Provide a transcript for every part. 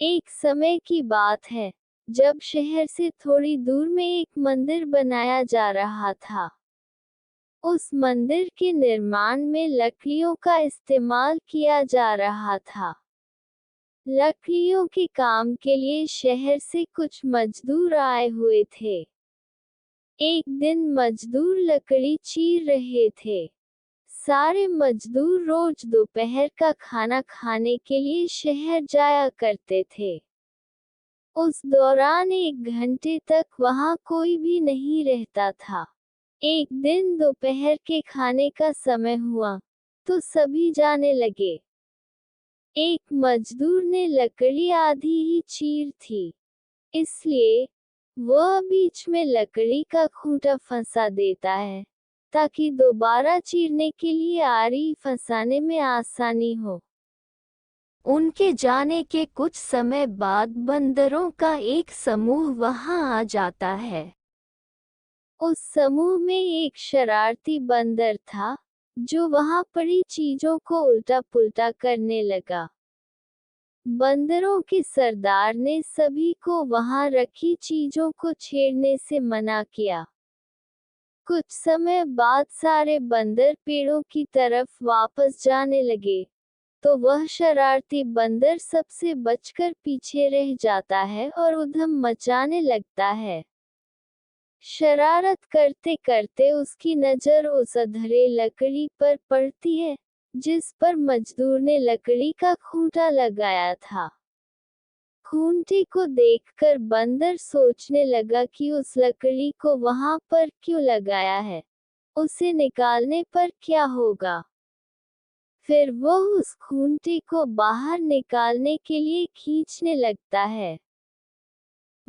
एक समय की बात है, जब शहर से थोड़ी दूर में एक मंदिर बनाया जा रहा था। उस मंदिर के निर्माण में लकड़ियों का इस्तेमाल किया जा रहा था। लकड़ियों के काम के लिए शहर से कुछ मजदूर आए हुए थे। एक दिन मजदूर लकड़ी चीर रहे थे। सारे मजदूर रोज दोपहर का खाना खाने के लिए शहर जाया करते थे। उस दौरान 1 घंटे तक वहां कोई भी नहीं रहता था। एक दिन दोपहर के खाने का समय हुआ, तो सभी जाने लगे। एक मजदूर ने लकड़ी आधी ही चीर थी, इसलिए वह बीच में लकड़ी का खूंटा फंसा देता है, ताकि दोबारा चीरने के लिए आरी फंसाने में आसानी हो। उनके जाने के कुछ समय बाद बंदरों का एक समूह वहां आ जाता है। उस समूह में एक शरारती बंदर था, जो वहां पड़ी चीजों को उल्टा-पुल्टा करने लगा। बंदरों के सरदार ने सभी को वहां रखी चीजों को छेड़ने से मना किया। कुछ समय बाद सारे बंदर पेड़ों की तरफ वापस जाने लगे, तो वह शरारती बंदर सबसे बचकर पीछे रह जाता है और उधम मचाने लगता है। शरारत करते करते उसकी नजर उस अधरे लकड़ी पर पड़ती है, जिस पर मजदूर ने लकड़ी का खूंटा लगाया था। खूंटे को देखकर बंदर सोचने लगा कि उस लकड़ी को वहां पर क्यों लगाया है, उसे निकालने पर क्या होगा। फिर वह उस खूंटे को बाहर निकालने के लिए खींचने लगता है।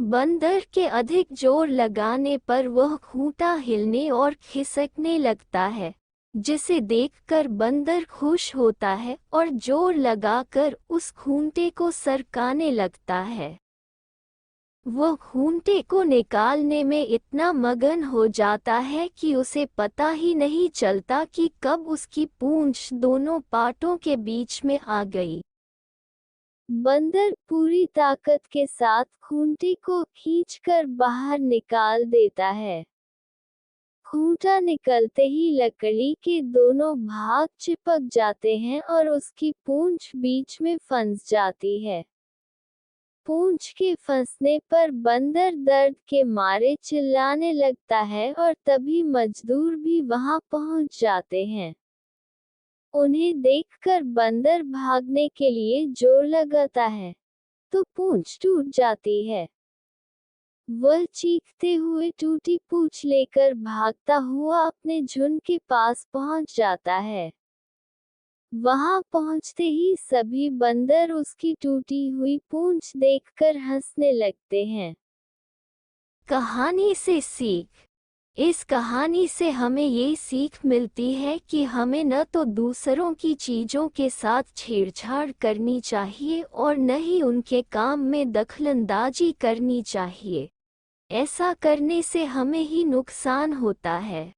बंदर के अधिक जोर लगाने पर वह खूंटा हिलने और खिसकने लगता है, जिसे देखकर बंदर खुश होता है और जोर लगाकर उस खूंटे को सरकाने लगता है। वह खूंटे को निकालने में इतना मगन हो जाता है कि उसे पता ही नहीं चलता कि कब उसकी पूंछ दोनों पाटों के बीच में आ गई। बंदर पूरी ताकत के साथ खूंटे को खींचकर बाहर निकाल देता है। खूंटा निकलते ही लकड़ी के दोनों भाग चिपक जाते हैं और उसकी पूंछ बीच में फंस जाती है। पूंछ के फंसने पर बंदर दर्द के मारे चिल्लाने लगता है और तभी मजदूर भी वहां पहुंच जाते हैं। उन्हें देखकर बंदर भागने के लिए जोर लगाता है, तो पूंछ टूट जाती है। वह चीखते हुए टूटी पूंछ लेकर भागता हुआ अपने झुंड के पास पहुंच जाता है। वहां पहुंचते ही सभी बंदर उसकी टूटी हुई पूंछ देखकर हंसने लगते हैं। कहानी से सीख। इस कहानी से हमें ये सीख मिलती है कि हमें न तो दूसरों की चीज़ों के साथ छेड़छाड़ करनी चाहिए और न ही उनके काम में दखलंदाजी करनी चाहिए। ऐसा करने से हमें ही नुकसान होता है।